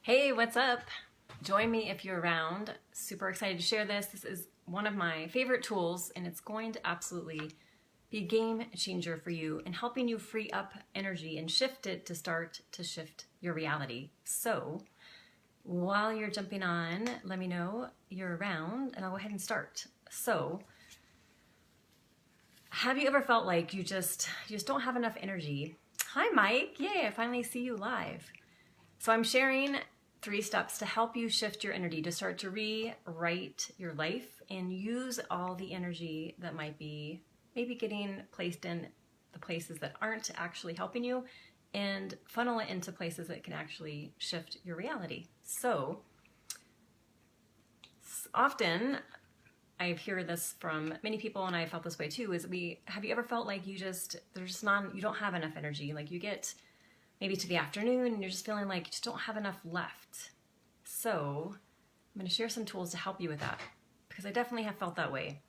Hey, what's up? Join me if you're around. Super excited to share this. This is one of my favorite tools, and it's going to absolutely be a game changer for you in helping you free up energy and shift it to start to shift your reality. So, while you're jumping on, let me know you're around, and I'll go ahead and start. So, have you ever felt like you just don't have enough energy? Hi, Mike. Yay, I finally see you live. So I'm sharing 3 steps to help you shift your energy, to start to rewrite your life and use all the energy that might be maybe getting placed in the places that aren't actually helping you and funnel it into places that can actually shift your reality. So often I hear this from many people, and I felt this way too, have you ever felt like you don't have enough energy? Like you get maybe to the afternoon and you're just feeling like you just don't have enough left. So I'm going to share some tools to help you with that, because I definitely have felt that way.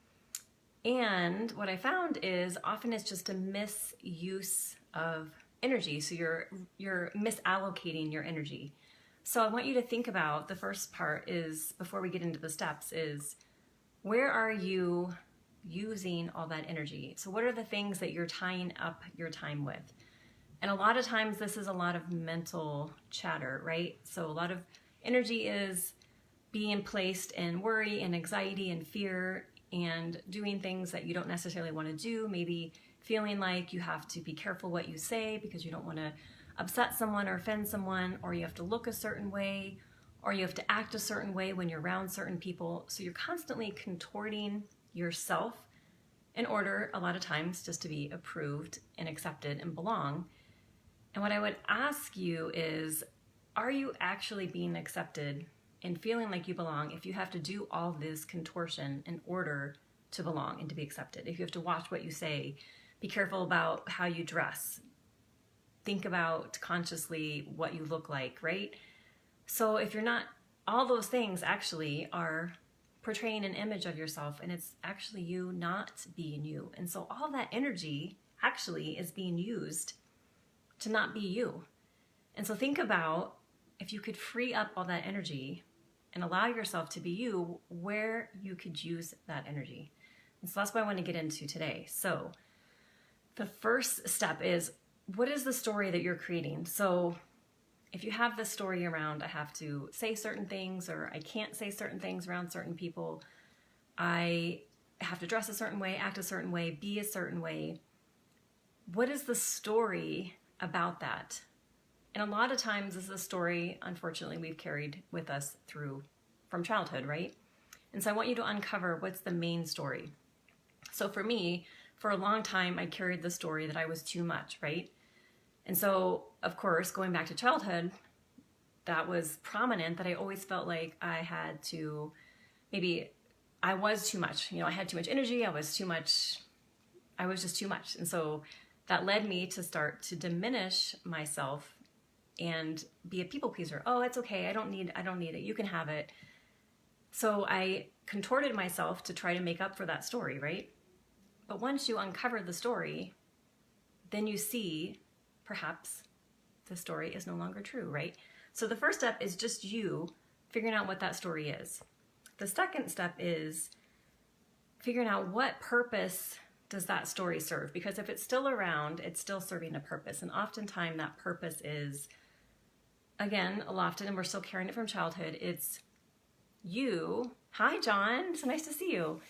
And what I found is often it's just a misuse of energy. So you're misallocating your energy. So I want you to think about, the first part is, before we get into the steps, is where are you using all that energy? So what are the things that you're tying up your time with? And a lot of times this is a lot of mental chatter, right? So a lot of energy is being placed in worry and anxiety and fear and doing things that you don't necessarily want to do. Maybe feeling like you have to be careful what you say because you don't want to upset someone or offend someone, or you have to look a certain way, or you have to act a certain way when you're around certain people. So you're constantly contorting yourself in order, a lot of times, just to be approved and accepted and belong. And what I would ask you is, are you actually being accepted and feeling like you belong if you have to do all this contortion in order to belong and to be accepted? If you have to watch what you say, be careful about how you dress, think about consciously what you look like, right? So if you're not, all those things actually are portraying an image of yourself, and it's actually you not being you. And so all that energy actually is being used to not be you. And so think about, if you could free up all that energy and allow yourself to be you, where you could use that energy. And so that's what I want to get into today. So the first step is, what is the story that you're creating? So if you have this story around, I have to say certain things, or I can't say certain things around certain people, I have to dress a certain way, act a certain way, be a certain way, what is the story about that? And a lot of times this is a story, unfortunately, we've carried with us from childhood, right? And so I want you to uncover what's the main story. So for me, for a long time, I carried the story that I was too much, right? And so, of course, going back to childhood, that was prominent, that I always felt like I had to, maybe I was too much. I had too much energy, I was just too much. And so that led me to start to diminish myself and be a people pleaser. Oh, it's okay, I don't need it, you can have it. So I contorted myself to try to make up for that story, right? But once you uncover the story, then you see perhaps the story is no longer true, right? So the first step is just you figuring out what that story is. The second step is figuring out what purpose does that story serve? Because if it's still around, it's still serving a purpose. And oftentimes that purpose is, again, often, and we're still carrying it from childhood, it's you. Hi, John. It's so nice to see you.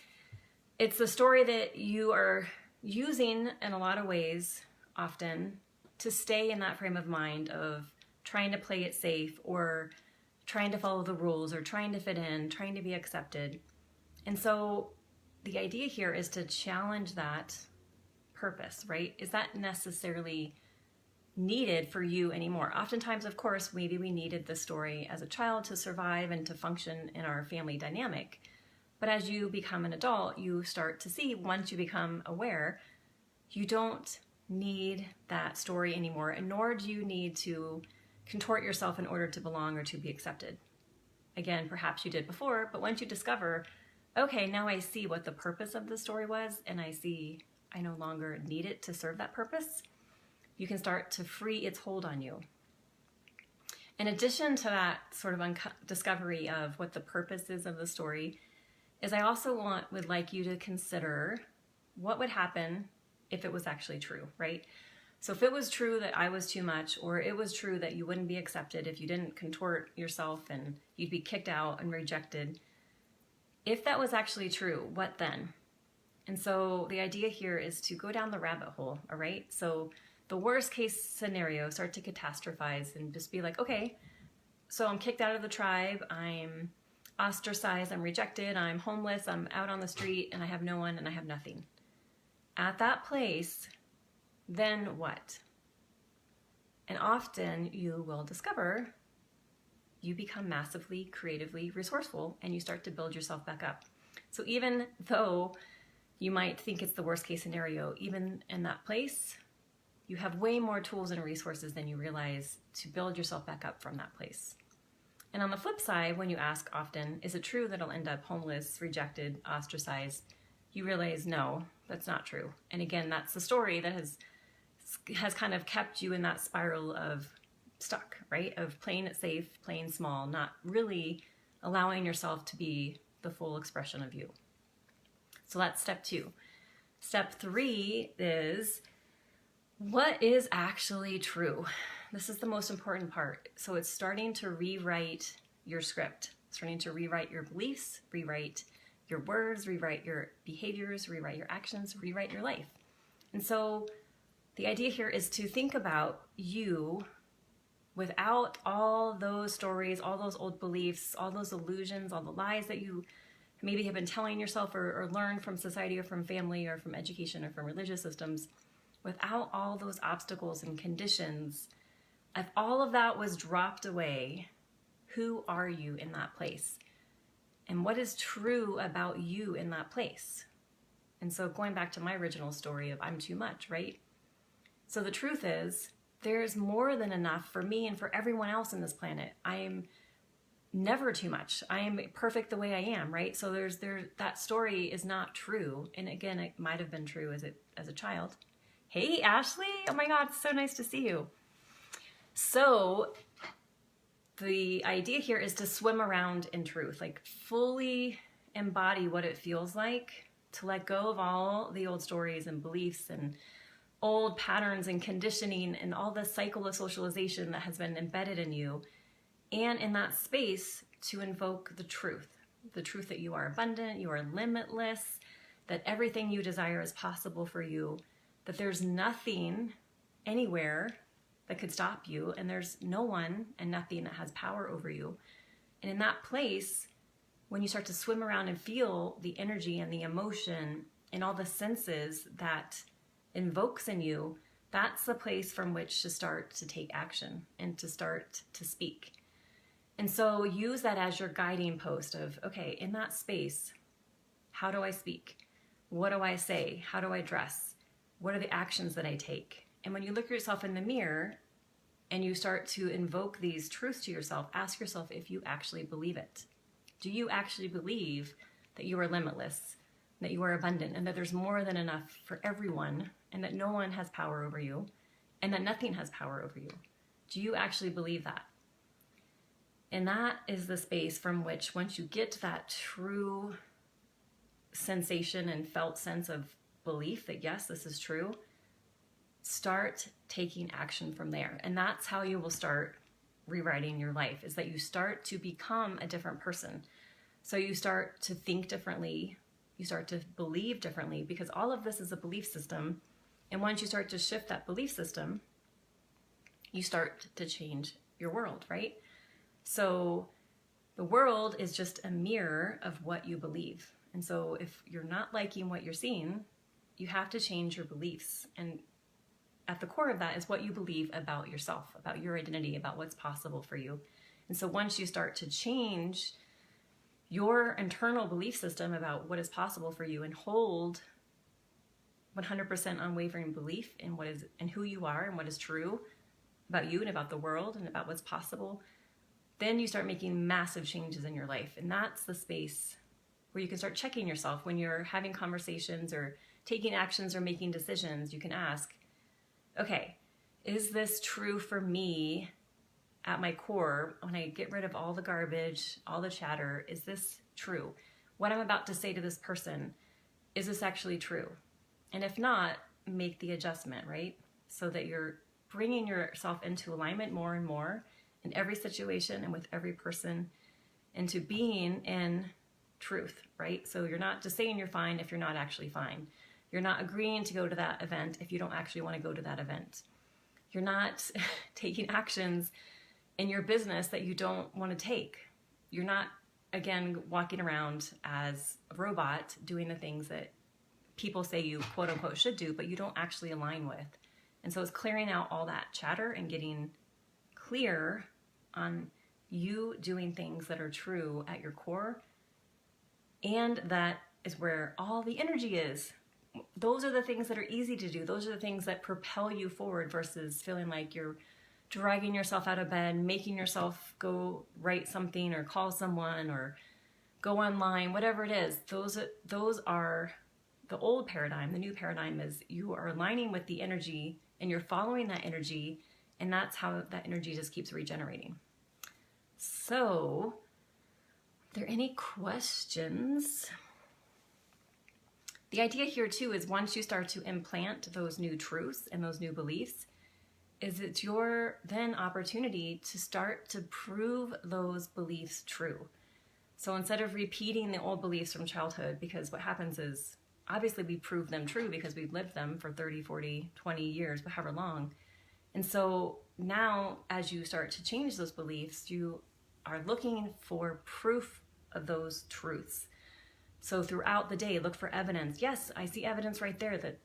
It's the story that you are using in a lot of ways, often, to stay in that frame of mind of trying to play it safe, or trying to follow the rules, or trying to fit in, trying to be accepted. And so the idea here is to challenge that purpose, right? Is that necessarily needed for you anymore? Oftentimes, of course, maybe we needed the story as a child to survive and to function in our family dynamic. But as you become an adult, you start to see, once you become aware, you don't need that story anymore, and nor do you need to contort yourself in order to belong or to be accepted. Again, perhaps you did before, but once you discover, okay, now I see what the purpose of the story was, and I see I no longer need it to serve that purpose, you can start to free its hold on you. In addition to that sort of discovery of what the purpose is of the story, is I also would like you to consider what would happen if it was actually true, right? So if it was true that I was too much, or it was true that you wouldn't be accepted if you didn't contort yourself and you'd be kicked out and rejected, if that was actually true, what then? And so the idea here is to go down the rabbit hole, all right? So the worst case scenario, start to catastrophize and just be like, okay, so I'm kicked out of the tribe, I'm ostracized, I'm rejected, I'm homeless, I'm out on the street, and I have no one and I have nothing. At that place, then what? And often you will discover you become massively creatively resourceful and you start to build yourself back up. So even though you might think it's the worst case scenario, even in that place, you have way more tools and resources than you realize to build yourself back up from that place. And on the flip side, when you ask often, is it true that I'll end up homeless, rejected, ostracized? You realize, no, that's not true. And again, that's the story that has kind of kept you in that spiral of stuck, right? Of playing it safe, playing small, not really allowing yourself to be the full expression of you. So that's step 2. Step 3 is, what is actually true? This is the most important part. So it's starting to rewrite your script, starting to rewrite your beliefs, rewrite your words, rewrite your behaviors, rewrite your actions, rewrite your life. And so the idea here is to think about you without all those stories, all those old beliefs, all those illusions, all the lies that you maybe have been telling yourself or learned from society or from family or from education or from religious systems. Without all those obstacles and conditions, if all of that was dropped away, who are you in that place? And what is true about you in that place? And so going back to my original story of I'm too much, right? So the truth is, there's more than enough for me and for everyone else in this planet. I am never too much. I am perfect the way I am, right? So that story is not true. And again, it might have been true as a child. Hey, Ashley. Oh my God, it's so nice to see you. So the idea here is to swim around in truth, like fully embody what it feels like to let go of all the old stories and beliefs and old patterns and conditioning and all the cycle of socialization that has been embedded in you. And in that space to invoke the truth that you are abundant, you are limitless, that everything you desire is possible for you, that there's nothing anywhere that could stop you, and there's no one and nothing that has power over you. And in that place, when you start to swim around and feel the energy and the emotion and all the senses that invokes in you, that's the place from which to start to take action and to start to speak. And so use that as your guiding post of, okay, in that space, how do I speak? What do I say? How do I dress? What are the actions that I take? And when you look at yourself in the mirror and you start to invoke these truths to yourself, ask yourself if you actually believe it. Do you actually believe that you are limitless, that you are abundant, and that there's more than enough for everyone, and that no one has power over you, and that nothing has power over you? Do you actually believe that? And that is the space from which, once you get to that true sensation and felt sense of belief that yes, this is true, start taking action from there. And that's how you will start rewriting your life, is that you start to become a different person. So you start to think differently, you start to believe differently, because all of this is a belief system. And once you start to shift that belief system, you start to change your world, right? So the world is just a mirror of what you believe. And so if you're not liking what you're seeing, you have to change your beliefs. And at the core of that is what you believe about yourself, about your identity, about what's possible for you. And so once you start to change your internal belief system about what is possible for you and hold 100% unwavering belief in what is and who you are and what is true about you and about the world and about what's possible, then you start making massive changes in your life. And that's the space where you can start checking yourself when you're having conversations or taking actions or making decisions. You can ask, okay, is this true for me at my core, when I get rid of all the garbage, all the chatter, is this true? What I'm about to say to this person, is this actually true? And if not, make the adjustment, right? So that you're bringing yourself into alignment more and more in every situation and with every person, into being in truth, right? So you're not just saying you're fine if you're not actually fine. You're not agreeing to go to that event if you don't actually want to go to that event. You're not taking actions in your business that you don't want to take. You're not, again, walking around as a robot doing the things that people say you quote unquote should do, but you don't actually align with. And so it's clearing out all that chatter and getting clear on you doing things that are true at your core. And that is where all the energy is. Those are the things that are easy to do. Those are the things that propel you forward versus feeling like you're dragging yourself out of bed, making yourself go write something or call someone or go online, whatever it is. Those are the old paradigm. The new paradigm is you are aligning with the energy and you're following that energy, and that's how that energy just keeps regenerating. So, are there any questions? The idea here too is once you start to implant those new truths and those new beliefs, is it's your then opportunity to start to prove those beliefs true. So instead of repeating the old beliefs from childhood, because what happens is obviously we prove them true because we've lived them for 30, 40, 20 years, however long. And so now as you start to change those beliefs, you are looking for proof of those truths. So throughout the day, look for evidence. Yes, I see evidence right there that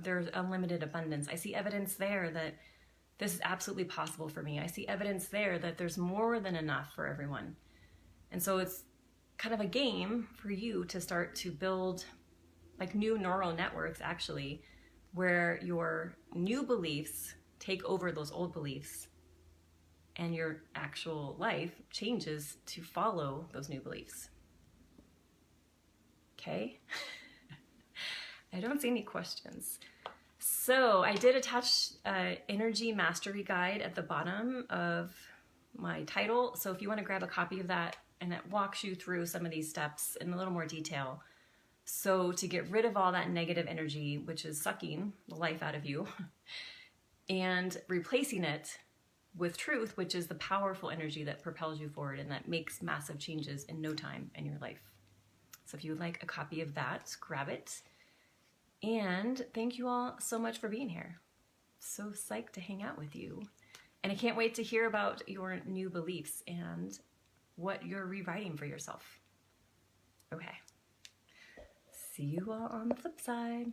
there's unlimited abundance. I see evidence there that this is absolutely possible for me. I see evidence there that there's more than enough for everyone. And so it's kind of a game for you to start to build like new neural networks, actually, where your new beliefs take over those old beliefs and your actual life changes to follow those new beliefs. Okay? I don't see any questions. So I did attach an energy mastery guide at the bottom of my title. So if you want to grab a copy of that, and it walks you through some of these steps in a little more detail. So to get rid of all that negative energy, which is sucking the life out of you, and replacing it with truth, which is the powerful energy that propels you forward and that makes massive changes in no time in your life. So if you would like a copy of that, grab it. And thank you all so much for being here. So psyched to hang out with you. And I can't wait to hear about your new beliefs and what you're rewriting for yourself. Okay. See you all on the flip side.